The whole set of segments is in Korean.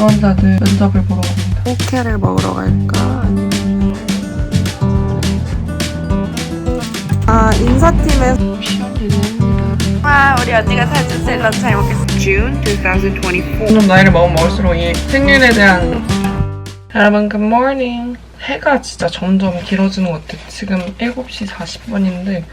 지원자들 면접을 보러 갑니다. 포케를 먹으러 갈까? 아니면 인사팀에 시험이 됩니다. 우리 언니가 사준 샐러드 잘 먹겠습니다. June 2024. 점점 나이를 먹으면 먹을수록 이 생일에 대한 여러분 굿모닝. 해가 진짜 점점 길어지는 것 같아요. 지금 7시 40분인데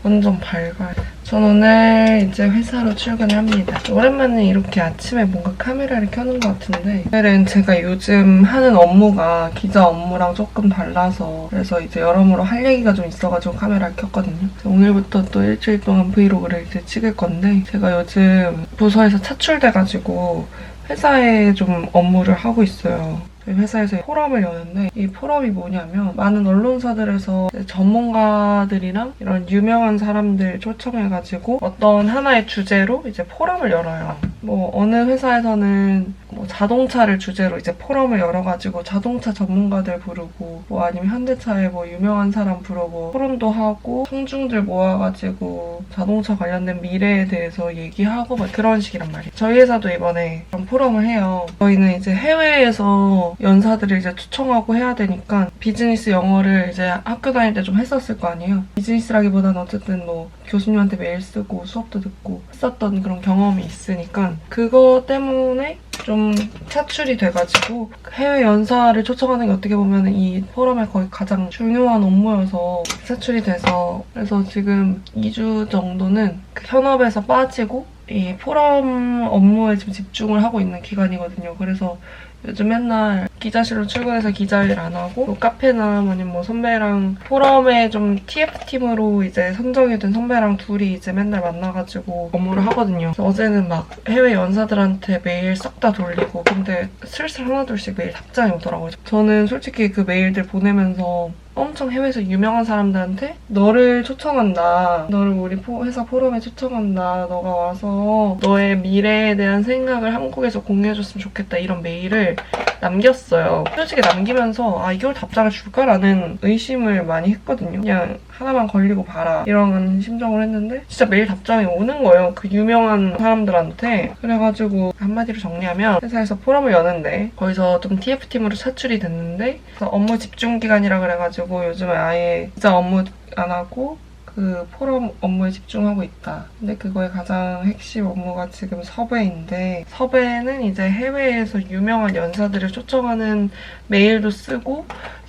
완전 밝아요. 전 오늘 이제 회사로 출근을 합니다. 오랜만에 이렇게 아침에 뭔가 카메라를 켜는 것 같은데 오늘은 제가 요즘 하는 업무가 기자 업무랑 조금 달라서 그래서 이제 여러모로 할 얘기가 좀 있어가지고 카메라를 켰거든요. 오늘부터 또 일주일 동안 브이로그를 이제 찍을 건데 제가 요즘 부서에서 차출돼가지고 회사에 좀 업무를 하고 있어요. 회사에서 포럼을 여는데 이 포럼이 뭐냐면 많은 언론사들에서 전문가들이랑 이런 유명한 사람들 초청해가지고 어떤 하나의 주제로 이제 포럼을 열어요. 뭐 어느 회사에서는 뭐 자동차를 주제로 이제 포럼을 열어가지고 자동차 전문가들 부르고 뭐 아니면 현대차에 뭐 유명한 사람 부르고 토론도 하고 청중들 모아가지고 자동차 관련된 미래에 대해서 얘기하고 막 그런 식이란 말이에요. 저희 회사도 이번에 그런 포럼을 해요. 저희는 이제 해외에서 연사들을 이제 초청하고 해야 되니까 비즈니스 영어를 이제 학교 다닐 때 좀 했었을 거 아니에요. 비즈니스라기보다는 어쨌든 뭐 교수님한테 메일 쓰고 수업도 듣고 했었던 그런 경험이 있으니까 그거 때문에 좀 차출이 돼가지고 해외 연사를 초청하는 게 어떻게 보면 이 포럼의 거의 가장 중요한 업무여서 차출이 돼서 그래서 지금 2주 정도는 그 현업에서 빠지고 이 포럼 업무에 지금 집중을 하고 있는 기간이거든요. 그래서 요즘 맨날 기자실로 출근해서 기자 일 안 하고 뭐 카페나 아니면 뭐 선배랑 포럼에 좀 TF팀으로 이제 선정이 된 선배랑 둘이 이제 맨날 만나가지고 업무를 하거든요. 어제는 막 해외 연사들한테 메일 싹 다 돌리고 근데 슬슬 하나둘씩 메일 답장이 오더라고요. 저는 솔직히 그 메일들 보내면서 엄청 해외에서 유명한 사람들한테 너를 초청한다. 너를 우리 회사 포럼에 초청한다. 너가 와서 너의 미래에 대한 생각을 한국에서 공유해줬으면 좋겠다. 이런 메일을 남겼어요. 솔직히 남기면서 이걸 답장을 줄까라는 의심을 많이 했거든요. 그냥 하나만 걸리고 봐라 이런 심정을 했는데 진짜 메일 답장이 오는 거예요. 그 유명한 사람들한테. 그래가지고 한마디로 정리하면 회사에서 포럼을 여는데 거기서 좀 TF팀으로 차출이 됐는데 그래서 업무 집중 기간이라 그래가지고 요즘에 아예 기자 업무 안 하고 그 포럼 업무에 집중하고 있다. 근데 그거의 가장 핵심 업무가 지금 섭외인데 섭외는 이제 해외에서 유명한 연사들을 초청하는 메일도 쓰고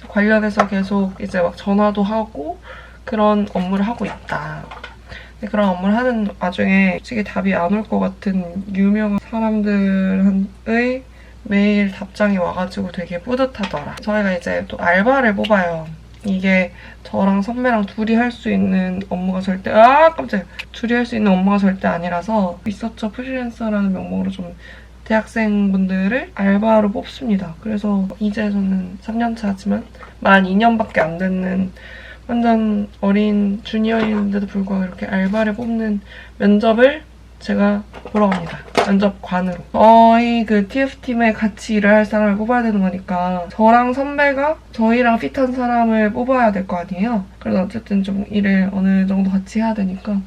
관련해서 계속 이제 막 전화도 하고 그런 업무를 하고 있다. 근데 그런 업무를 하는 와중에 솔직히 답이 안 올 것 같은 유명한 사람들의 메일 답장이 와가지고 되게 뿌듯하더라. 저희가 이제 또 알바를 뽑아요. 이게 저랑 선배랑 둘이 할 수 있는 업무가 절대 깜짝이야. 둘이 할 수 있는 업무가 절대 아니라서 리서처 프리랜서라는 명목으로 좀 대학생분들을 알바로 뽑습니다. 그래서 이제 저는 3년차지만 만 2년밖에 안 됐는 완전 어린 주니어인데도 불구하고 이렇게 알바를 뽑는 면접을 제가 보러 갑니다. 면접관으로. 저희 그 TF팀에 같이 일을 할 사람을 뽑아야 되는 거니까 저랑 선배가 저희랑 핏한 사람을 뽑아야 될 거 아니에요? 그래서 어쨌든 좀 일을 어느 정도 같이 해야 되니까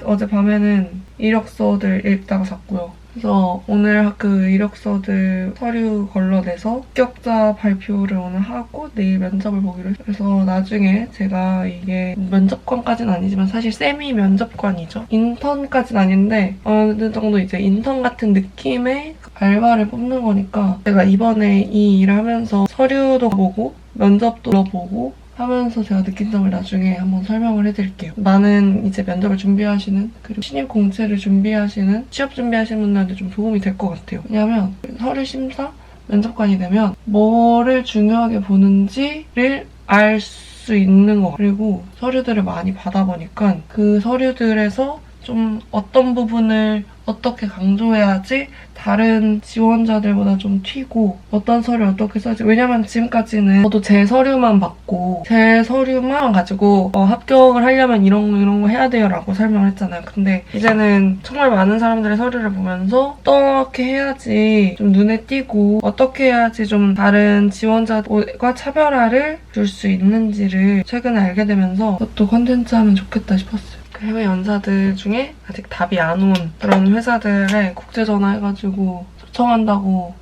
어젯밤에는 이력서들 읽다가 잤고요. 그래서 오늘 그 이력서들 서류 걸러내서 합격자 발표를 오늘 하고 내일 면접을 보기로 했어요. 그래서 나중에 제가 이게 면접관까지는 아니지만 사실 세미 면접관이죠. 인턴까지는 아닌데 어느 정도 이제 인턴 같은 느낌의 알바를 뽑는 거니까 제가 이번에 이 일을 하면서 서류도 보고 면접도 보고 하면서 제가 느낀 점을 나중에 한번 설명을 해드릴게요. 많은 이제 면접을 준비하시는 그리고 신입 공채를 준비하시는 취업 준비하시는 분들한테 좀 도움이 될 것 같아요. 왜냐면 서류 심사 면접관이 되면 뭐를 중요하게 보는지를 알 수 있는 거 그리고 서류들을 많이 받아보니까 그 서류들에서 좀 어떤 부분을 어떻게 강조해야지 다른 지원자들보다 좀 튀고 어떤 서류 어떻게 써야지 왜냐면 지금까지는 저도 제 서류만 받고 제 서류만 가지고 합격을 하려면 이런 거 해야 돼요 라고 설명을 했잖아요. 근데 이제는 정말 많은 사람들의 서류를 보면서 어떻게 해야지 좀 눈에 띄고 어떻게 해야지 좀 다른 지원자과 차별화를 줄 수 있는지를 최근에 알게 되면서 그것도 컨텐츠 하면 좋겠다 싶었어요. 해외 연사들 중에 아직 답이 안 온 그런 회사들에 국제 전화해가지고 초청한다고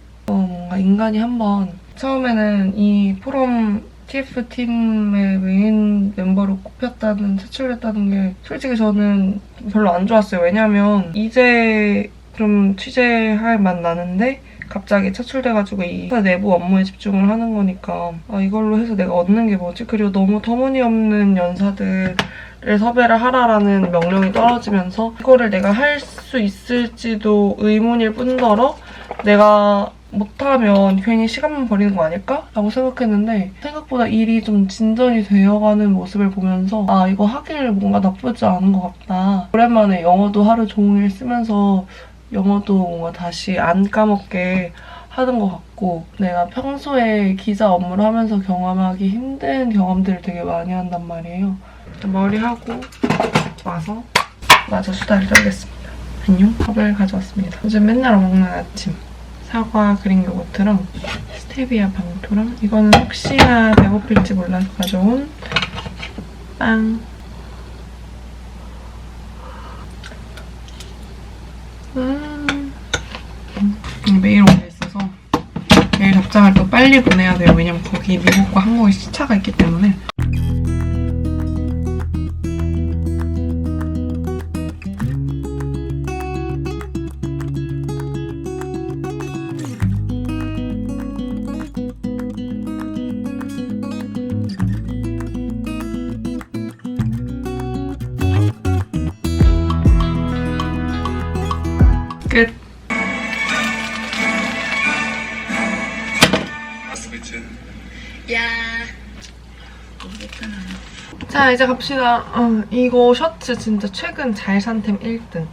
인간이 한번 처음에는 이 포럼 TF 팀의 메인 멤버로 꼽혔다는, 차출됐다는 게 솔직히 저는 별로 안 좋았어요. 왜냐면 이제 좀 취재할 맛 나는데 갑자기 차출돼가지고 이 회사 내부 업무에 집중을 하는 거니까 이걸로 해서 내가 얻는 게 뭐지? 그리고 너무 터무니없는 연사들을 섭외를 하라라는 명령이 떨어지면서 이거를 내가 할 수 있을지도 의문일 뿐더러 내가 못하면 괜히 시간만 버리는 거 아닐까? 라고 생각했는데 생각보다 일이 좀 진전이 되어가는 모습을 보면서 이거 하길 뭔가 나쁘지 않은 것 같다. 오랜만에 영어도 하루 종일 쓰면서 영어도 뭔가 다시 안 까먹게 하는 것 같고 내가 평소에 기자 업무를 하면서 경험하기 힘든 경험들을 되게 많이 한단 말이에요. 머리하고 와서 마저 수다를 떨겠습니다. 안녕. 밥을 가져왔습니다. 요즘 맨날 먹는 아침. 사과 그린 요거트랑 스테비아 방토랑 이거는 혹시나 배고플지 몰라서 가져온 빵. 매일 오게 있어서 매일 답장을 또 빨리 보내야 돼요. 왜냐면 거기 미국과 한국의 시차가 있기 때문에. 끝. 자, 이제 갑시다. 이거 셔츠 진짜 최근 잘 산 템 1등.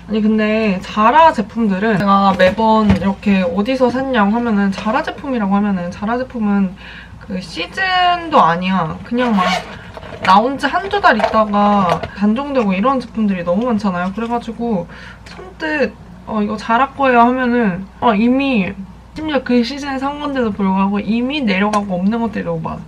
아니 근데 자라 제품들은 제가 매번 이렇게 어디서 샀냐고 하면은 자라 제품이라고 하면은 자라 제품은 그 시즌도 아니야. 그냥 막 나온 지 한두 달 있다가 단종되고 이런 제품들이 너무 많잖아요. 그래가지고 선뜻 이거 자라 거예요 하면은 이미 심지어 그 시즌에 산 건데도 불구하고 이미 내려가고 없는 것들이 너무 많아.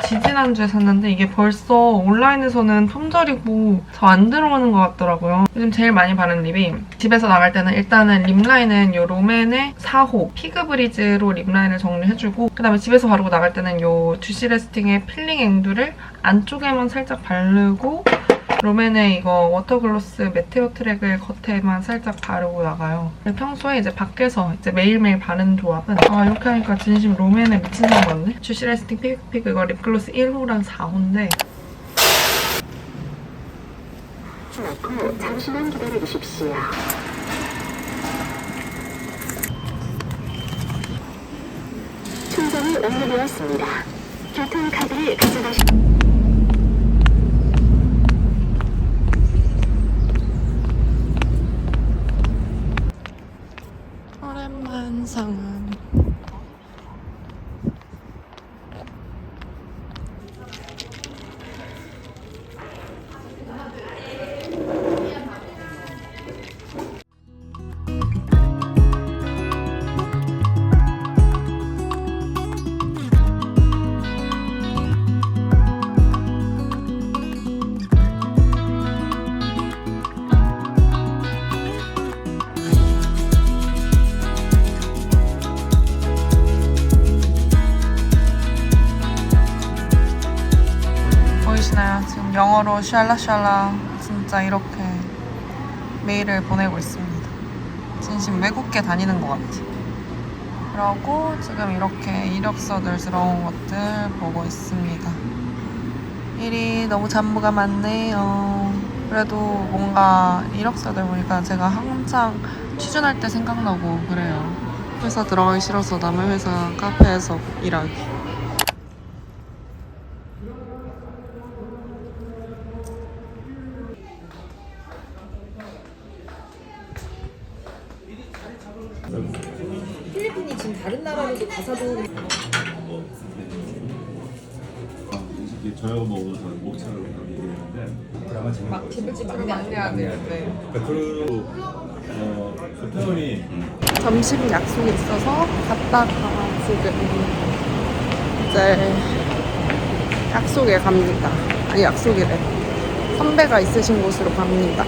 지지난주에 샀는데 이게 벌써 온라인에서는 품절이고 더 안 들어오는 것 같더라고요. 요즘 제일 많이 바르는 립이 집에서 나갈 때는 일단은 립라인은 요 롬앤의 4호 피그브리즈로 립라인을 정리해주고 그다음에 집에서 바르고 나갈 때는 요 주시 레스팅의 필링 앵두를 안쪽에만 살짝 바르고 롬앤의 이거 워터글로스 메테오 트랙을 겉에만 살짝 바르고 나가요. 평소에 이제 밖에서 이제 매일매일 바르는 조합은 이렇게 하니까 진심 롬앤에 미친 사람 같네? 주시 레스팅 피그 이거 립글로스 1호랑 4호인데 잠시만 기다려주십시오. 충전이 완료되었습니다. 교통카드를 가져가십시오. 오랜만상은 보이시나요? 지금 영어로 샬라샬라 진짜 이렇게 메일을 보내고 있습니다. 진심 외국계 다니는 것 같아. 그러고 지금 이렇게 이력서들스러운 것들 보고 있습니다. 일이 너무 잡무가 많네요. 그래도 뭔가 이력서들 보니까 제가 한창 취준할 때 생각나고 그래요. 회사 들어가기 싫어서 남의 회사 카페에서 일하기. 필리핀이 지금 다른 나라로도 가사도 저녁 먹으러 저는 목차를 얘기했는데 막 재벌집 그럼 막내 안 돼야 돼요. 네. 그리고 조태원이 점심 약속이 있어서 갔다가 지금 이제 약속에 갑니다. 아니 약속이래. 선배가 있으신 곳으로 갑니다.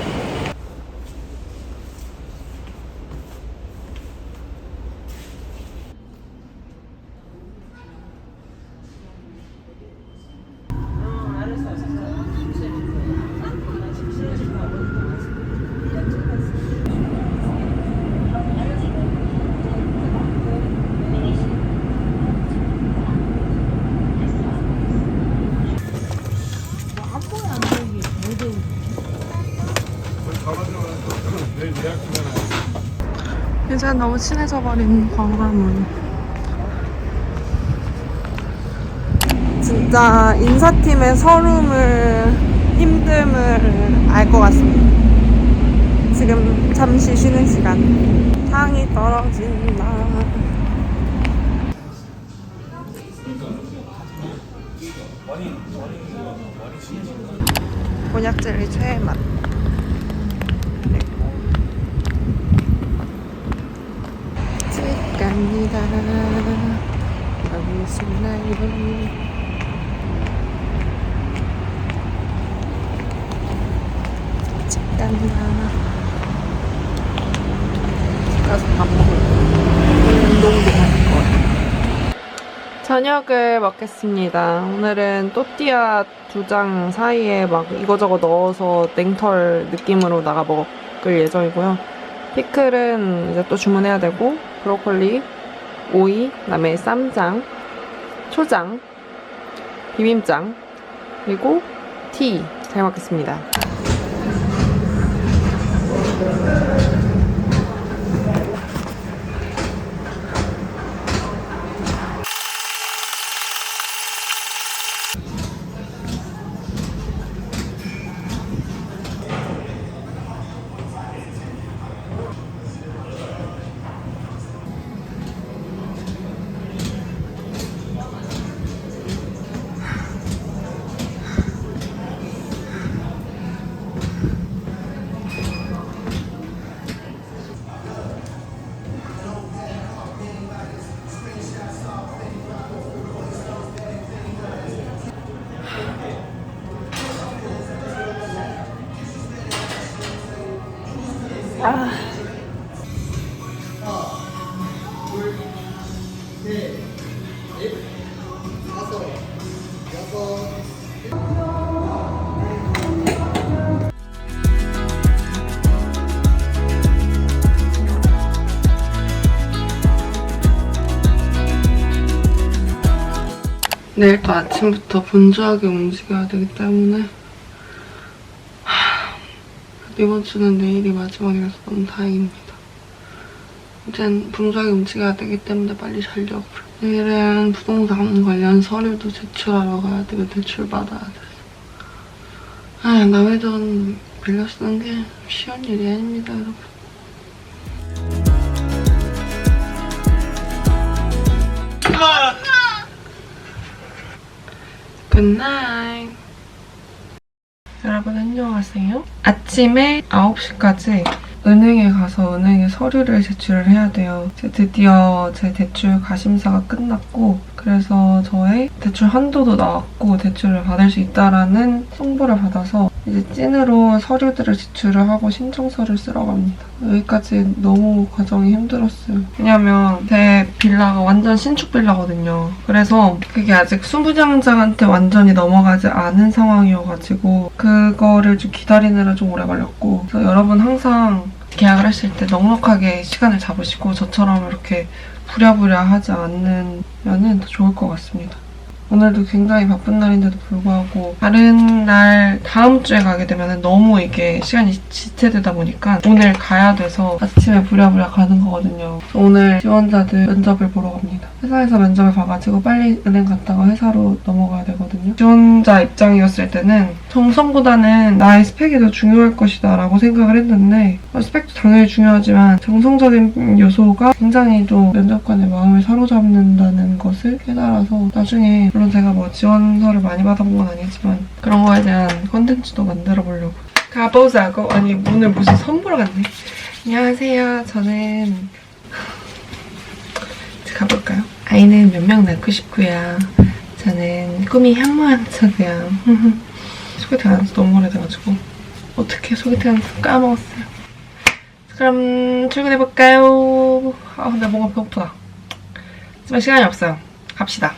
이제 너무 친해져 버린 광화문. 진짜 인사팀의 서름을, 힘듦을 알 것 같습니다. 지금 잠시 쉬는 시간. 향이 떨어진다. 곤약 젤리 최애 맛. 그리고 집 갑니다. 너무 신나요. 집 갑니다. 가서 밥 먹을 거예요. 운동도 할 거예요. 저녁을 먹겠습니다. 오늘은 또띠아 2장 사이에 막 이거저거 넣어서 냉털 느낌으로 나가 먹을 예정이고요. 피클은 이제 또 주문해야 되고, 브로콜리, 오이, 그다음에 쌈장, 초장, 비빔장, 그리고 티. 잘 먹겠습니다. 내일 또 아침부터 분주하게 움직여야 되기 때문에 이번 주는 내일이 마지막이라서 너무 다행입니다. 이젠 분주하게 움직여야 되기 때문에 빨리 자려고요. 내일은 부동산 관련 서류도 제출하러 가야 되고 대출 받아야 돼서 남의 돈 빌려 쓰는 게 쉬운 일이 아닙니다, 여러분. 굿나잇. 여러분 안녕하세요. 아침에 9시까지 은행에 가서 은행에 서류를 제출을 해야 돼요. 드디어 제 대출 가심사가 끝났고, 그래서 저의 대출 한도도 나왔고 대출을 받을 수 있다라는 통보를 받아서 이제 찐으로 서류들을 제출을 하고 신청서를 쓰러 갑니다. 여기까지 너무 과정이 힘들었어요. 왜냐면 제 빌라가 완전 신축 빌라거든요. 그래서 그게 아직 수부장장한테 완전히 넘어가지 않은 상황이어가지고 그거를 좀 기다리느라 좀 오래 걸렸고, 그래서 여러분 항상 계약을 하실 때 넉넉하게 시간을 잡으시고 저처럼 이렇게 부랴부랴 하지 않으면 더 좋을 것 같습니다. 오늘도 굉장히 바쁜 날인데도 불구하고 다른 날 다음 주에 가게 되면 너무 이게 시간이 지체되다 보니까 오늘 가야 돼서 아침에 부랴부랴 가는 거거든요. 오늘 지원자들 면접을 보러 갑니다. 회사에서 면접을 봐가지고 빨리 은행 갔다가 회사로 넘어가야 되거든요. 지원자 입장이었을 때는 정성보다는 나의 스펙이 더 중요할 것이다 라고 생각을 했는데, 스펙도 당연히 중요하지만 정성적인 요소가 굉장히 좀 면접관의 마음을 사로잡는다는 것을 깨달아서 나중에, 물론 제가 뭐 지원서를 많이 받아본 건 아니지만 그런 거에 대한 컨텐츠도 만들어 보려고. 가보자고. 아니 오늘 무슨 선보러 갔네. 안녕하세요. 저는 가볼까요? 아이는 몇 명 낳고 싶고요. 저는 꿈이 향무한차고요. 소개팅 안 해서 너무 오래돼가지고 어떻게 소개팅 까먹었어요. 그럼 출근해볼까요? 근데 뭔가 배고프다. 하지만 시간이 없어요. 갑시다.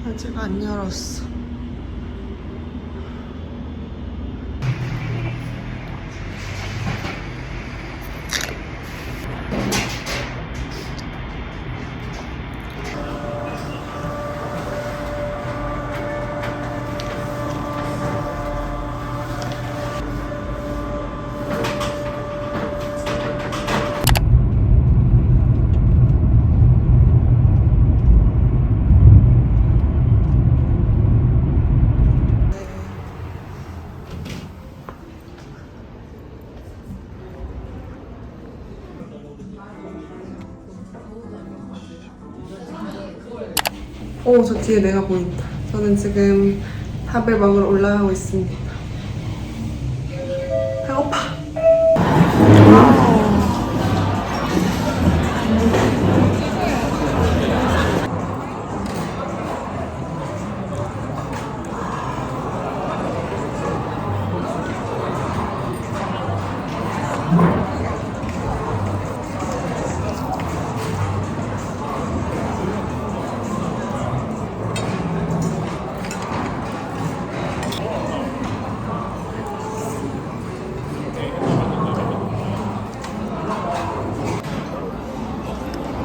아직 안 열었어. 오, 저 뒤에 내가 보인다. 저는 지금 밥을 먹으러 올라가고 있습니다. 배고파.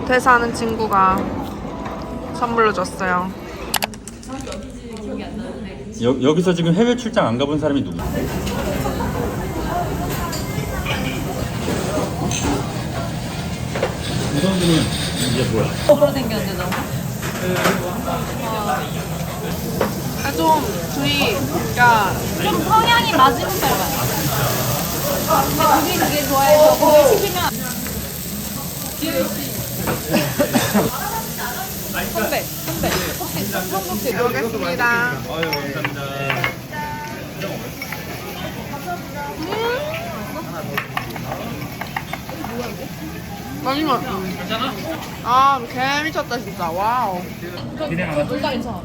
퇴사하는 친구가 선물로 줬어요. 여기서 지금 해외 출장 안 가본 사람이 누구? 우선들은 이게 뭐야? 좀 둘이 그러니까 좀 성향이 맞으면 닮아요. 근데 그게 좋아해서 그걸 시키면 잘 먹겠습니다. 맛있어. 괜찮아? 아, 개 미쳤다 진짜. 와우. 둘다 괜찮아.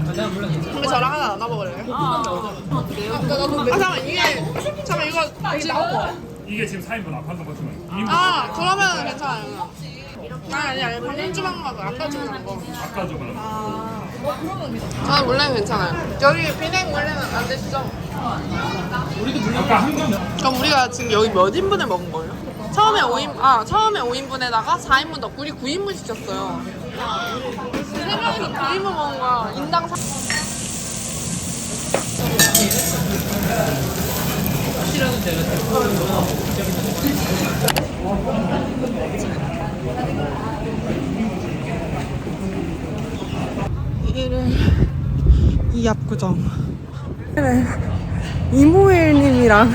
근데 저랑 하나 나눠 먹을래요? 잠깐만 이거 지금 이게 지금 4인분 앞한번 거치면 2인분 그러면 괜찮아요. 아니 방금 주만 거고 아까 주만 거. 아까 저거는 저는 물냉 괜찮아요. 여기 비냉 물냉은 안 되시죠? 아까 한건 그럼 우리가 지금 여기 몇 인분을 먹은 거예요? 처음에 5인분에다가 4인분 더 우리 9인분 시켰어요. 3명이서 9인분 먹은 거야. 인당 4. 이 압구정. 이모일님이랑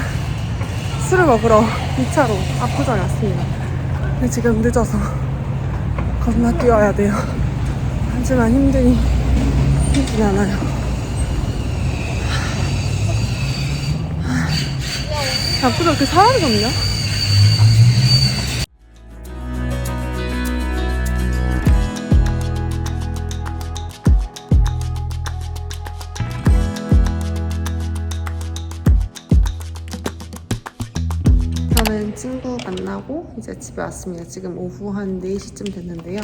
술을 먹으러 2차로 압구정에 왔습니다. 근데 지금 늦어서 겁나 뛰어야 돼요. 하지만 힘들진 않아요. 압구정 그렇게 사람이 없냐? 저는 친구 만나고 이제 집에 왔습니다. 지금 오후 한 4시쯤 됐는데요.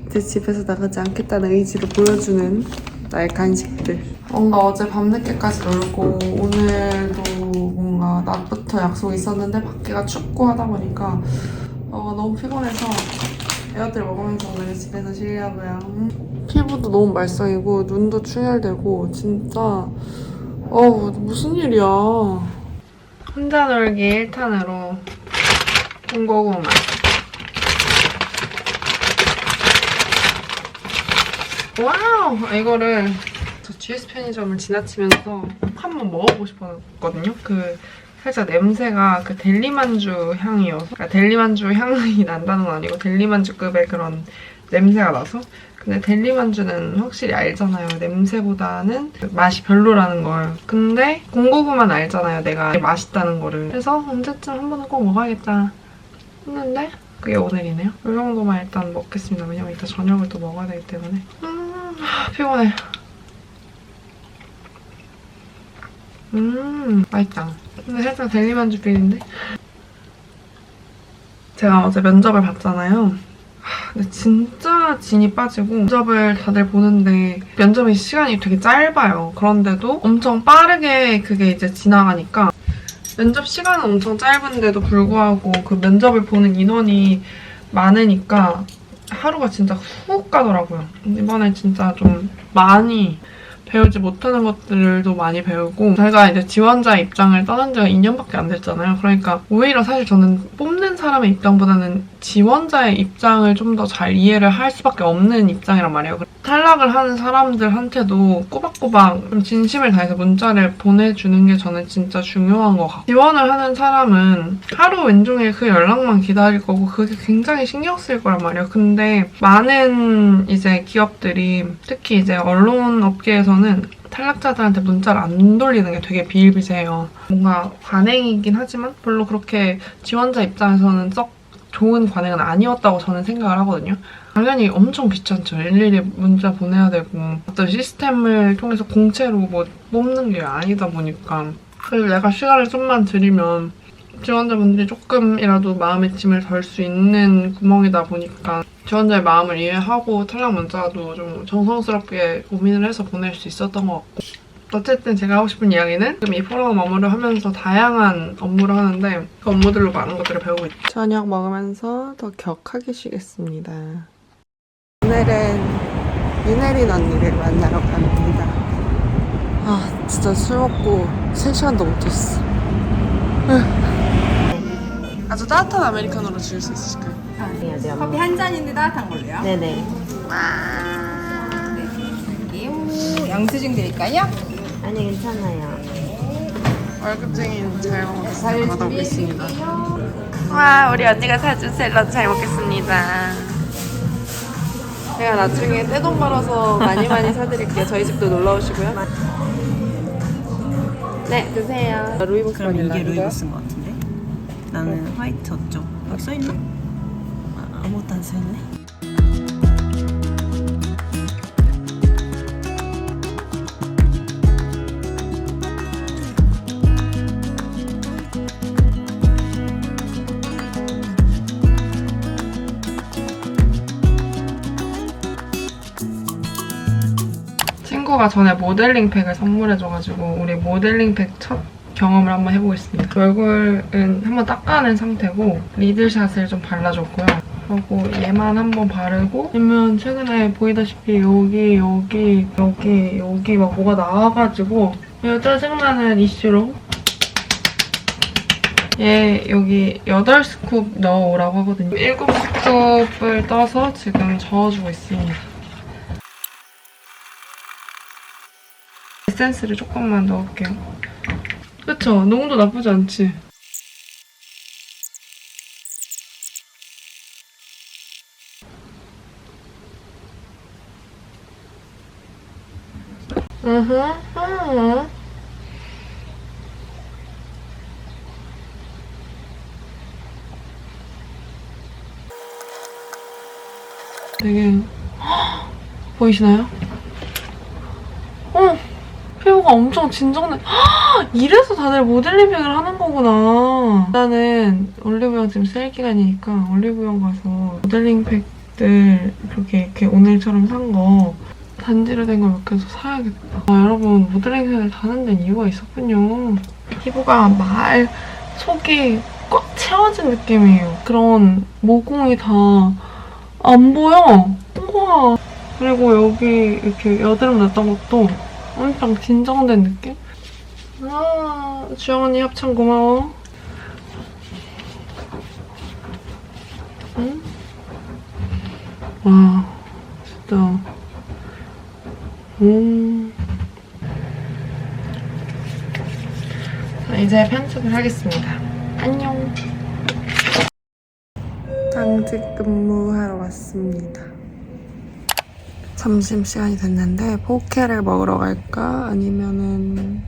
이제 집에서 나가지 않겠다는 의지를 보여주는 나의 간식들. 뭔가 어제 밤늦게까지 놀고 오늘도 뭔가 낮부터 약속이 있었는데 밖에가 춥고 하다 보니까 너무 피곤해서 에어들 먹으면서 오늘 집에서 쉬려고요. 피부도 너무 말썽이고 눈도 충혈되고 진짜 무슨 일이야. 혼자 놀기 1탄으로 군고구마. 와우! 이거를 저 GS 편의점을 지나치면서 꼭 한번 먹어보고 싶었거든요. 살짝 냄새가 델리만주 향이어서, 그러니까 델리만주 향이 난다는 건 아니고 델리만주급의 그런 냄새가 나서. 근데 델리만주는 확실히 알잖아요. 냄새보다는 맛이 별로라는 걸. 근데 군고구마는 알잖아요. 내가 맛있다는 거를. 그래서 언제쯤 한 번은 꼭 먹어야겠다 했는데 그게 오늘이네요. 이 정도만 일단 먹겠습니다. 왜냐면 이따 저녁을 또 먹어야 되기 때문에. 피곤해. 맛있다. 근데 살짝 델리만주 필인데? 제가 어제 면접을 봤잖아요. 근데 진짜 진이 빠지고 면접을 다들 보는데 면접의 시간이 되게 짧아요. 그런데도 엄청 빠르게 그게 이제 지나가니까 면접 시간은 엄청 짧은데도 불구하고 그 면접을 보는 인원이 많으니까 하루가 진짜 훅 가더라고요. 이번에 진짜 좀 많이 배우지 못하는 것들도 많이 배우고 제가 이제 지원자 입장을 떠난 지가 2년밖에 안 됐잖아요. 그러니까 오히려 사실 저는 뽑는 사람의 입장보다는 지원자의 입장을 좀 더 잘 이해를 할 수밖에 없는 입장이란 말이에요. 탈락을 하는 사람들한테도 꼬박꼬박 좀 진심을 다해서 문자를 보내주는 게 저는 진짜 중요한 것 같아요. 지원을 하는 사람은 하루 왼종일 그 연락만 기다릴 거고 그게 굉장히 신경 쓰일 거란 말이에요. 근데 많은 이제 기업들이 특히 이제 언론 업계에서는 탈락자들한테 문자를 안 돌리는 게 되게 비일비재해요. 뭔가 관행이긴 하지만 별로 그렇게 지원자 입장에서는 썩 좋은 관행은 아니었다고 저는 생각을 하거든요. 당연히 엄청 귀찮죠. 일일이 문자 보내야 되고 어떤 시스템을 통해서 공채로 뭐 뽑는 게 아니다 보니까 그래서 내가 시간을 좀만 들이면 지원자분들이 조금이라도 마음의 짐을 덜 수 있는 구멍이다 보니까 지원자의 마음을 이해하고 탈락 문자도 좀 정성스럽게 고민을 해서 보낼 수 있었던 것 같고 어쨌든 제가 하고 싶은 이야기는 지금 이 프로그램 업무를 하면서 다양한 업무를 하는데 그 업무들로 많은 것들을 배우고 있죠. 저녁 먹으면서 더 격하게 쉬겠습니다. 오늘은 윤혜린 언니를 만나러 갑니다. 아 진짜 술 먹고 3시간도 못했어. 아주 따뜻한 아메리카노로 주실 수 있으실까요? 커피 한 잔인데 따뜻한 걸로요? 네네. 드릴게요. 영수증 드릴까요? 아니 괜찮아요. 월급쟁이는 잘 먹었습니다. 받아보겠습니다. 와, 우리 언니가 사준 샐러드 잘 먹겠습니다. 제가 나중에 떼돈 벌어서 많이 사드릴게요. 저희 집도 놀러 오시고요. 네, 드세요. 루이보스 그럼 바닐라. 이게 루이보스인 것 같은데? 나는 화이트 어쩌? 여기 써있나? 아무것도 안 써있네. 친구가 전에 모델링 팩을 선물해줘가지고 우리 모델링 팩 첫 경험을 한번 해보겠습니다. 얼굴은 한번 닦아낸 상태고 리들샷을 좀 발라줬고요. 그리고 얘만 한번 바르고 아니면 최근에 보이다시피 여기 막 뭐가 나와가지고 이거 짜증나는 이슈로 얘 여기 8스쿱 넣어오라고 하거든요. 7스쿱을 떠서 지금 저어주고 있습니다. 에센스를 조금만 넣을게요. 그쵸? 농도 나쁘지 않지? 되게 보이시나요? 피부가 엄청 진정돼. 이래서 다들 모델링팩을 하는 거구나. 나는 올리브영 지금 세일 기간이니까 올리브영 가서 모델링팩들 이렇게 오늘처럼 산 거 단지로 된 거 몇 개 사야겠다. 여러분 모델링팩을 다는 데는 이유가 있었군요. 피부가 속이 꽉 채워진 느낌이에요. 그런 모공이 다 안 보여. 우와. 그리고 여기 이렇게 여드름 났던 것도 엄청 진정된 느낌? 주영 언니 협찬 고마워. 응? 와, 진짜. 자, 이제 편집을 하겠습니다. 안녕. 당직 근무하러 왔습니다. 점심시간이 됐는데 포케를 먹으러 갈까? 아니면은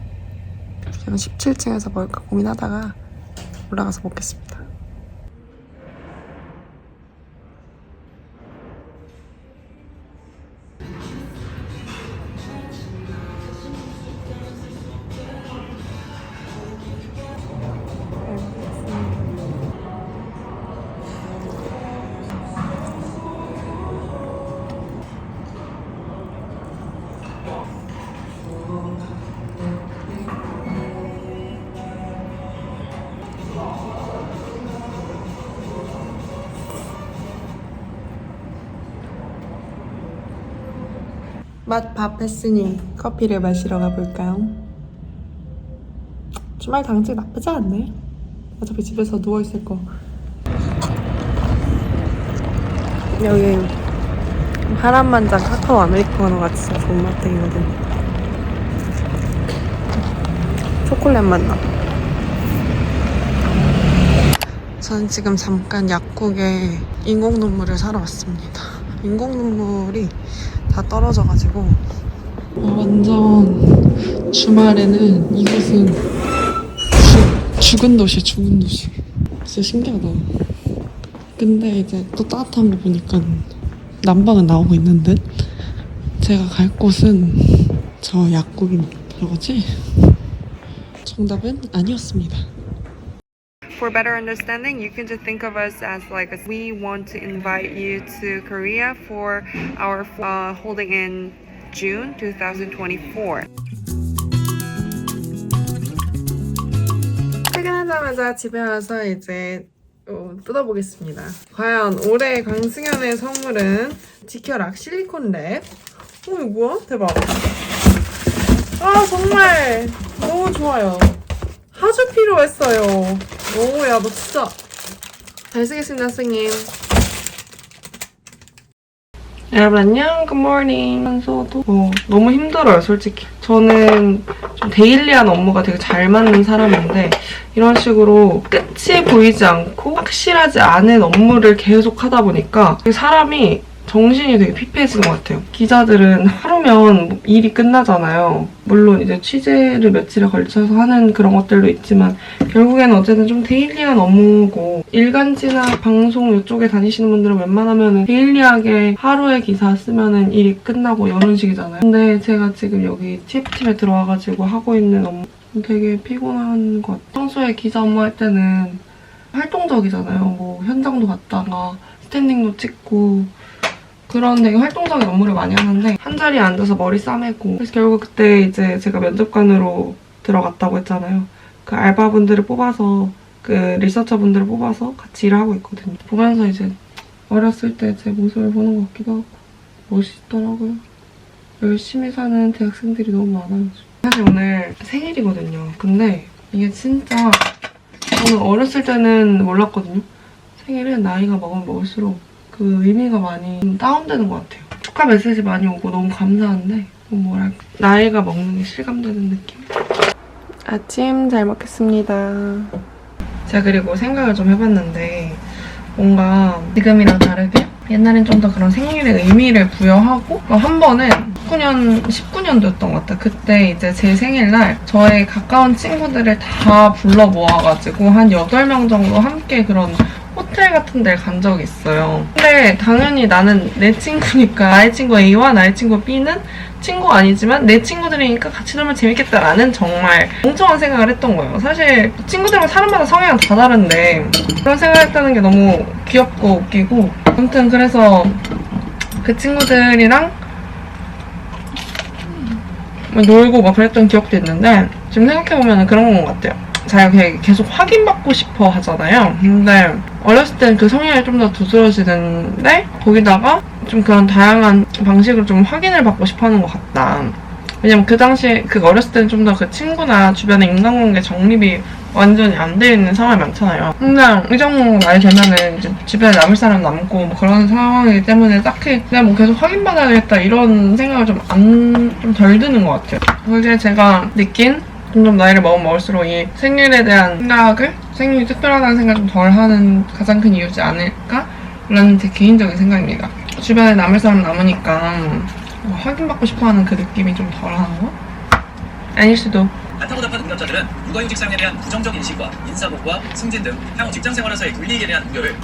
그냥 17층에서 먹을까 고민하다가 올라가서 먹겠습니다. 맛 밥 했으니 커피를 마시러 가볼까요? 주말 당직 나쁘지 않네. 어차피 집에서 누워있을 거. 여기 파란만장 카카오 아메리카노가 진짜 좋은 맛들이거든. 초콜릿 맛 나. 저는 지금 잠깐 약국에 인공 눈물을 사러 왔습니다. 인공 눈물이 다 떨어져가지고 완전 주말에는 이곳은 죽은 도시. 진짜 신기하다. 근데 이제 또 따뜻한 거 보니까 난방은 나오고 있는 듯. 제가 갈 곳은 저 약국입니다. 그거지? 정답은 아니었습니다. For better understanding, you can just think of us as like we want to invite you to Korea for our holding in June 2024. 퇴근하자마자 집에 와서 이제 뜯어보겠습니다. 과연 올해 강승연의 선물은 지켜락 실리콘 랩. 이거 뭐야? 대박. 아 정말 너무 좋아요. 아주 필요했어요. 야 너 진짜 잘 쓰겠습니다 선생님. 여러분 안녕, 굿모닝. 하면서도 너무 힘들어요 솔직히. 저는 좀 데일리한 업무가 되게 잘 맞는 사람인데 이런 식으로 끝이 보이지 않고 확실하지 않은 업무를 계속 하다 보니까 사람이 정신이 되게 피폐해지는 것 같아요. 기자들은 하루면 일이 끝나잖아요. 물론 이제 취재를 며칠에 걸쳐서 하는 그런 것들도 있지만 결국에는 어쨌든 좀 데일리한 업무고, 일간지나 방송 이쪽에 다니시는 분들은 웬만하면 데일리하게 하루에 기사 쓰면은 일이 끝나고 이런 식이잖아요. 근데 제가 지금 여기 TF팀에 들어와가지고 하고 있는 업무 되게 피곤한 것 같아요. 평소에 기자 업무할 때는 활동적이잖아요. 뭐 현장도 갔다가 스탠딩도 찍고 그런 되게 활동적인 업무를 많이 하는데 한 자리에 앉아서 머리 싸매고, 그래서 결국 그때 이제 제가 면접관으로 들어갔다고 했잖아요. 그 알바분들을 뽑아서, 그 리서처분들을 뽑아서 같이 일을 하고 있거든요. 보면서 이제 어렸을 때 제 모습을 보는 것 같기도 하고 멋있더라고요. 열심히 사는 대학생들이 너무 많아요. 사실 오늘 생일이거든요. 근데 이게 진짜 저는 어렸을 때는 몰랐거든요. 생일은 나이가 먹으면 먹을수록 그 의미가 많이 다운되는 것 같아요. 축하 메시지 많이 오고 너무 감사한데 뭐랄까 나이가 먹는 게 실감되는 느낌? 아침 잘 먹겠습니다. 제가 그리고 생각을 좀 해봤는데 뭔가 지금이랑 다르게 옛날엔 좀 더 그런 생일의 의미를 부여하고 한 번은 19년도였던 것 같아요. 그때 이제 제 생일날 저의 가까운 친구들을 다 불러 모아가지고 한 8명 정도 함께 그런 호텔 같은 데를 간 적이 있어요. 근데 당연히 나는 내 친구니까 나의 친구 A와 나의 친구 B는 친구가 아니지만 내 친구들이니까 같이 놀면 재밌겠다라는 정말 멍청한 생각을 했던 거예요. 사실 친구들은 사람마다 성향은 다 다른데 그런 생각을 했다는 게 너무 귀엽고 웃기고, 아무튼 그래서 그 친구들이랑 놀고 막 그랬던 기억도 있는데 지금 생각해보면 그런 건 것 같아요. 자기가 계속 확인받고 싶어 하잖아요. 근데 어렸을 때는 그 성향이 좀 더 두드러지는데 거기다가 좀 그런 다양한 방식으로 좀 확인을 받고 싶어 하는 것 같다. 왜냐면 그 당시에 그 어렸을 때는 좀 더 그 친구나 주변의 인간관계 정립이 완전히 안 돼 있는 상황이 많잖아요. 근데 이 정도 나이 되면은 이제 주변에 남을 사람 남고 뭐 그런 상황이기 때문에 딱히 그냥 뭐 계속 확인받아야겠다 이런 생각을 좀 덜 드는 것 같아요. 그게 제가 느낀 점점 나이를 먹을수록 이 생일에 대한 생각을, 생일이 특별하다는 생각을 좀 덜 하는 가장 큰 이유지 않을까? 라는 제 개인적인 생각입니다. 주변에 남을 사람 남으니까 뭐 확인받고 싶어하는 그 느낌이 좀 덜하는 거? 아닐 수도. 안타고답한 응답자들은 육아휴직 직장에 대한 부정적 인식과 인사복과 승진 등 향후 직장 생활에서의 불이익에 대한 우려를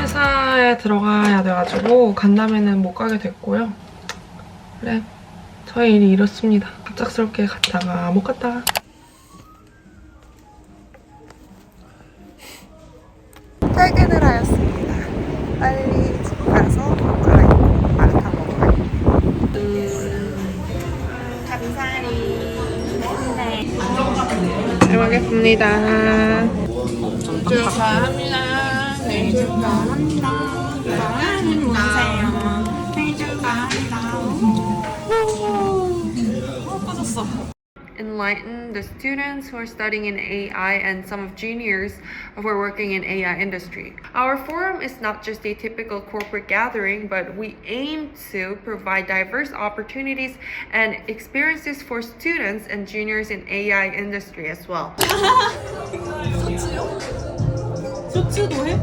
회사에 들어가야 돼가지고 간담회는 못 가게 됐고요. 그래, 저의 일이 이렇습니다. 갑작스럽게 갔다가 못 갔다가. 퇴근을 하였습니다. 빨리 집 가서 옷 갈아입고 마라탕 먹어요. 잘 먹겠습니다. 축하합니다. 네, 축하합니다. Enlighten the students who are studying in AI and some of juniors who are working in AI industry. Our forum is not just a typical corporate gathering, but we aim to provide diverse opportunities and experiences for students and juniors in AI industry as well. 쇼츠도 해?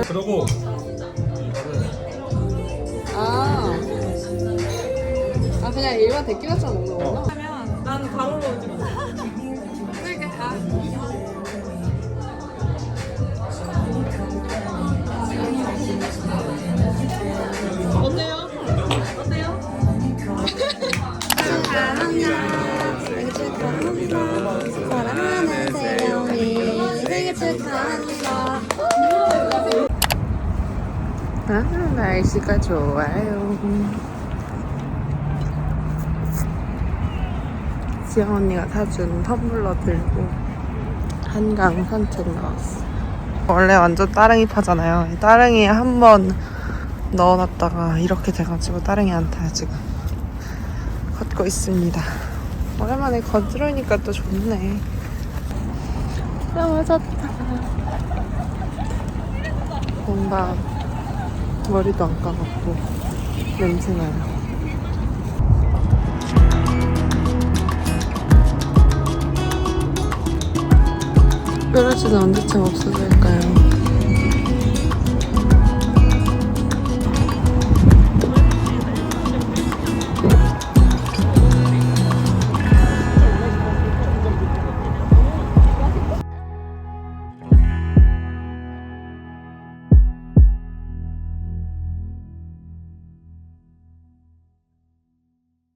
그리고 아 그냥 일반 데킬라처럼 먹는 거구나? 나는 가로로 오지 마. 어때요? 어때요? 사랑하는 세령이 생일 축하합니다. 아 날씨가 좋아요. 지영 언니가 사준 텀블러 들고 한강 산책 나왔어. 원래 완전 따릉이 파잖아요. 따릉이에 한 번 넣어놨다가 이렇게 돼가지고 따릉이한테 지금 걷고 있습니다. 오랜만에 걸으니까 또 좋네. 너무 좋다. 뭔가 머리도 안 감았고 냄새나요. 뾰루지는 언제쯤 없어질까요?